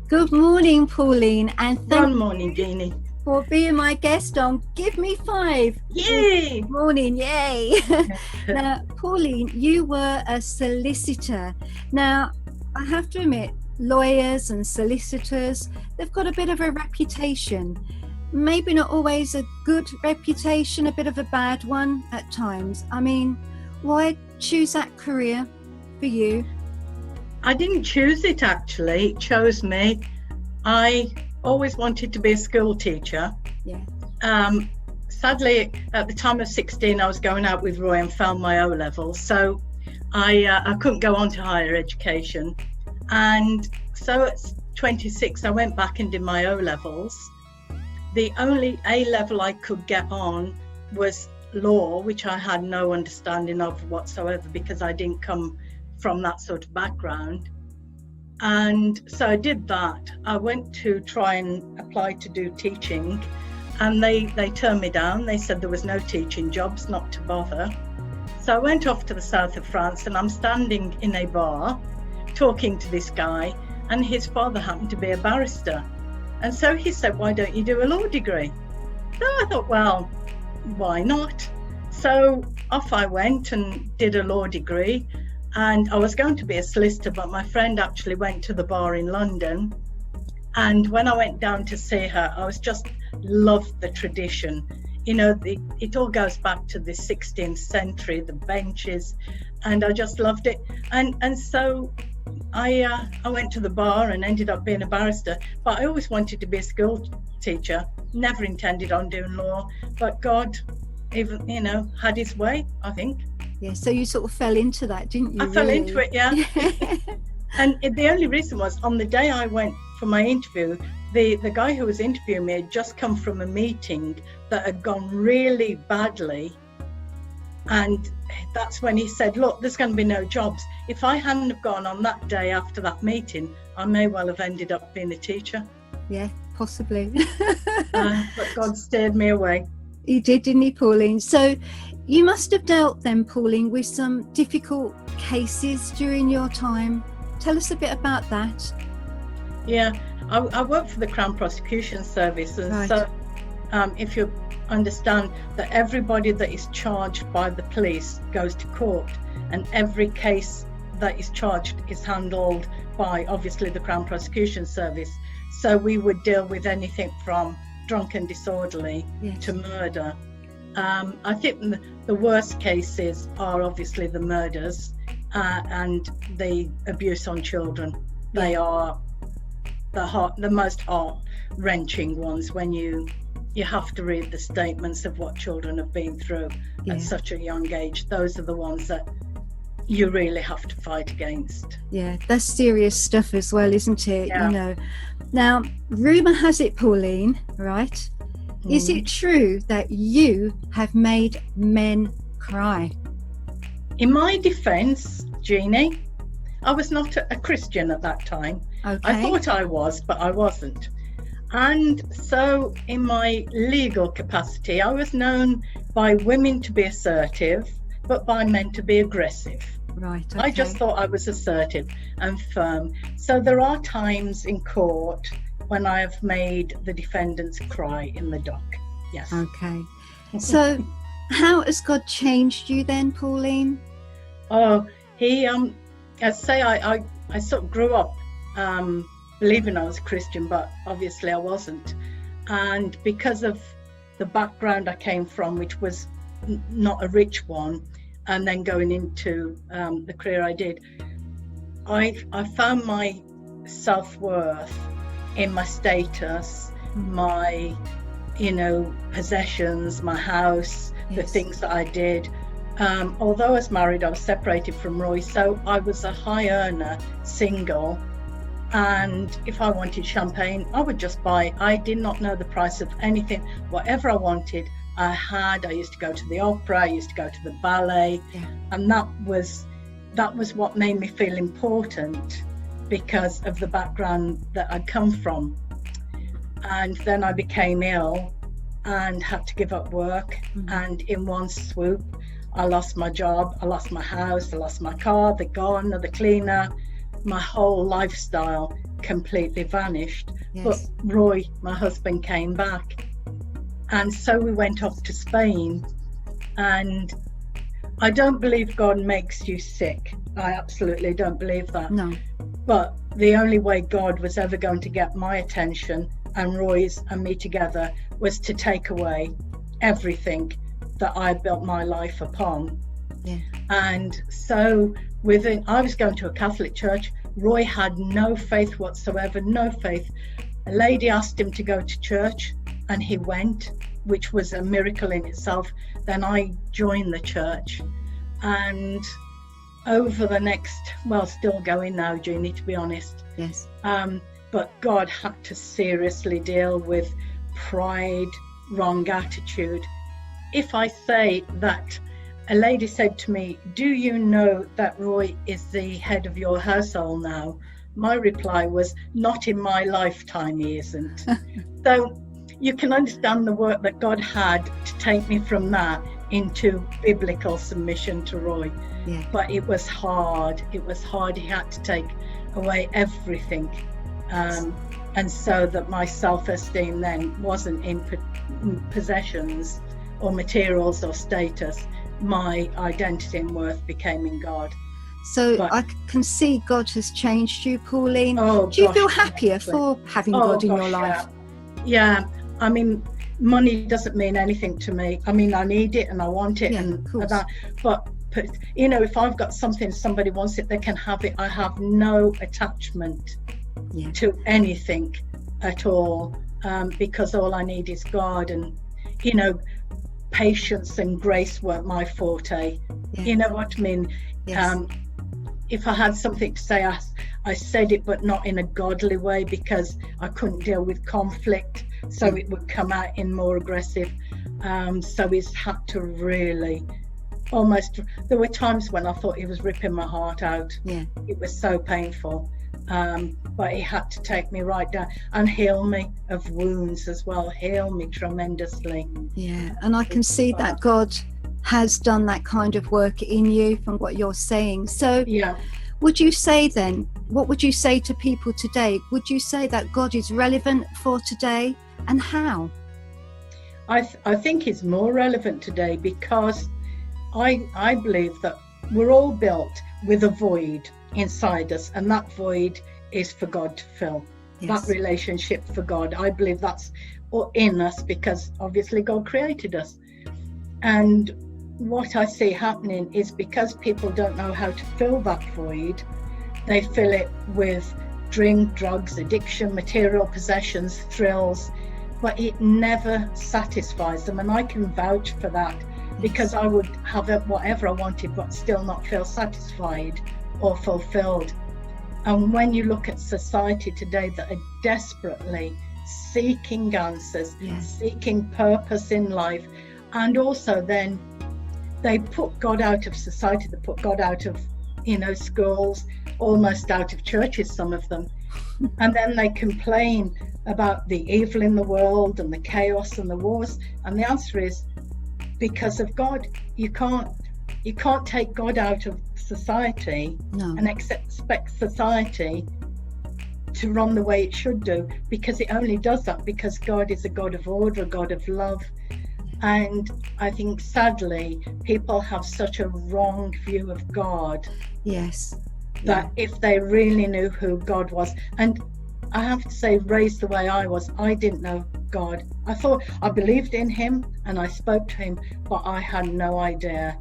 Good morning, Pauline, and thank Good morning, Jeannie. you for being my guest on Give Me Five. Yay! Good morning, yay. Now, Pauline, you were a solicitor. Now, I have to admit, lawyers and solicitors, they've got a bit of a reputation. Maybe not always a good reputation, a bit of a bad one at times. I mean, why choose that career for you? I didn't choose it actually, it chose me. I always wanted to be a school teacher. Yeah. Sadly, at the time of 16, I was going out with Roy and failed my O levels, so I couldn't go on to higher education. And so at 26, I went back and did my O levels. The only A level I could get on was law, which I had no understanding of whatsoever because I didn't come from that sort of background. And so I did that. I went to try and apply to do teaching, and they turned me down. They said there was no teaching jobs, not to bother. So I went off to the south of France, and I'm standing in a bar talking to this guy, and his father happened to be a barrister. And so he said, "Why don't you do a law degree?" So I thought, well, why not? So off I went and did a law degree. And I was going to be a solicitor, but my friend actually went to the bar in London. And when I went down to see her, I was just loved the tradition. You know, it all goes back to the 16th century, the benches, and I just loved it. And so I went to the bar and ended up being a barrister. But I always wanted to be a school teacher, never intended on doing law, but God, even, had his way, I think. Yeah, so you sort of fell into that, didn't you? I fell into it, yeah. And the only reason was, on the day I went for my interview, the guy who was interviewing me had just come from a meeting that had gone really badly. And that's when he said, "Look, there's going to be no jobs." If I hadn't have gone on that day after that meeting, I may well have ended up being a teacher. Yeah, possibly. But God steered me away. He did, didn't he, Pauline? So you must have dealt then, Pauline, with some difficult cases during your time. Tell us a bit about that. Yeah, I work for the Crown Prosecution Service, and Right. so if you understand that everybody that is charged by the police goes to court, and every case that is charged is handled by obviously the Crown Prosecution Service. So we would deal with anything from drunk and disorderly Yes. to murder. I think the worst cases are obviously the murders and the abuse on children. They are the most heart-wrenching ones when you have to read the statements of what children have been through at such a young age. Those are the ones that you really have to fight against. Yeah, that's serious stuff as well, isn't it? Yeah. Now, rumour has it, Pauline, right? Is it true that you have made men cry? In my defence, Jeannie, I was not a Christian at that time. Okay. I thought I was, but I wasn't. And so in my legal capacity, I was known by women to be assertive, but by men to be aggressive. Right. Okay. I just thought I was assertive and firm. So there are times in court when I have made the defendants cry in the dock. Yes. Okay. So how has God changed you then, Pauline? Oh, he, I say I sort of grew up believing I was a Christian, but obviously I wasn't. And because of the background I came from, which was not a rich one, and then going into the career I did, I found my self-worth in my status, my possessions, my house, the things that I did. Although I was married, I was separated from Roy, so I was a high earner, single, and if I wanted champagne, I would just buy. I did not know the price of anything. Whatever I wanted, I used to go to the opera, I used to go to the ballet, and that was what made me feel important because of the background that I'd come from. And then I became ill and had to give up work, and in one swoop I lost my job, I lost my house, I lost my car, the gardener, the cleaner, my whole lifestyle completely vanished. Yes. But Roy, my husband, came back. And so we went off to Spain. And I don't believe God makes you sick. I absolutely don't believe that. No. But the only way God was ever going to get my attention and Roy's and me together was to take away everything that I built my life upon. Yeah. And so I was going to a Catholic church. Roy had no faith whatsoever, no faith. A lady asked him to go to church and he went, which was a miracle in itself. Then I joined the church, and over the next, still going now, Jeannie, to be honest. Yes. But God had to seriously deal with pride, wrong attitude. If I say that a lady said to me, "Do you know that Roy is the head of your household now?" My reply was, "Not in my lifetime, he isn't." So you can understand the work that God had to take me from that into biblical submission to Roy. Yeah. But it was hard. It was hard. He had to take away everything. And so that my self-esteem then wasn't in possessions or materials or status. My identity and worth became in God. So I can see God has changed you, Pauline. Oh, do you feel gosh, happier absolutely. for having God in your life? Yeah. I mean, money doesn't mean anything to me. I mean, I need it and I want it, and that. But you know, if I've got something, somebody wants it, they can have it. I have no attachment to anything at all, because all I need is God. And you know, patience and grace weren't my forte. You know what I mean? Yes. If I had something to say, I said it, but not in a godly way, because I couldn't deal with conflict, so it would come out in more aggressive. So he's had to really almost, there were times when I thought he was ripping my heart out. It was so painful, but he had to take me right down and heal me of wounds as well, heal me tremendously. And I can see that God has done that kind of work in you from what you're saying. So would you say then, what would you say to people today? Would you say that God is relevant for today, and how? I think he's more relevant today because I believe that we're all built with a void inside us, and that void is for God to fill. That relationship for God, I believe that's in us, because obviously God created us. And what I see happening is, because people don't know how to fill that void, they fill it with drink, drugs, addiction, material possessions, thrills, but it never satisfies them. And I can vouch for that, because I would have whatever I wanted but still not feel satisfied or fulfilled. And when you look at society today that are desperately seeking answers, seeking purpose in life, and also then they put God out of society, they put God out of, you know, schools, almost out of churches, some of them. And then they complain about the evil in the world and the chaos and the wars. And the answer is, because of God. You can't take God out of society and expect society to run the way it should do, because it only does that because God is a God of order, a God of love. And I think sadly people have such a wrong view of God. That if they really knew who God was, and I have to say, raised the way I was, I didn't know God. I thought I believed in him and I spoke to him, but I had no idea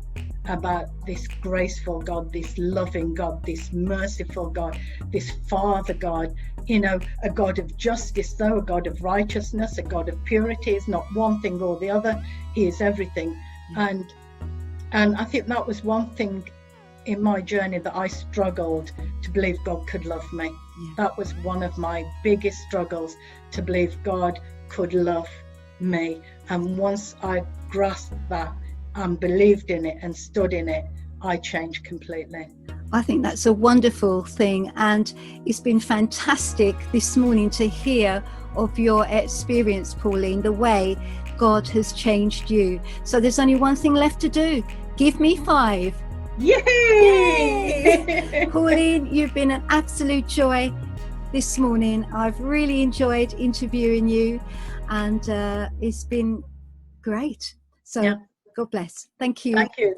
about this graceful God, this loving God, this merciful God, this Father God, you know, a God of justice, though, a God of righteousness, a God of purity. Is not one thing or the other, he is everything. And I think that was one thing in my journey that I struggled to believe God could love me. That was one of my biggest struggles, to believe God could love me. And once I grasped that and believed in it and stood in it, I changed completely. I think that's a wonderful thing, and it's been fantastic this morning to hear of your experience, Pauline, the way God has changed you. So there's only one thing left to do. Give me 5. Yay! Pauline, you've been an absolute joy this morning. I've really enjoyed interviewing you, and it's been great. So, Yeah. God bless. Thank you. Thank you.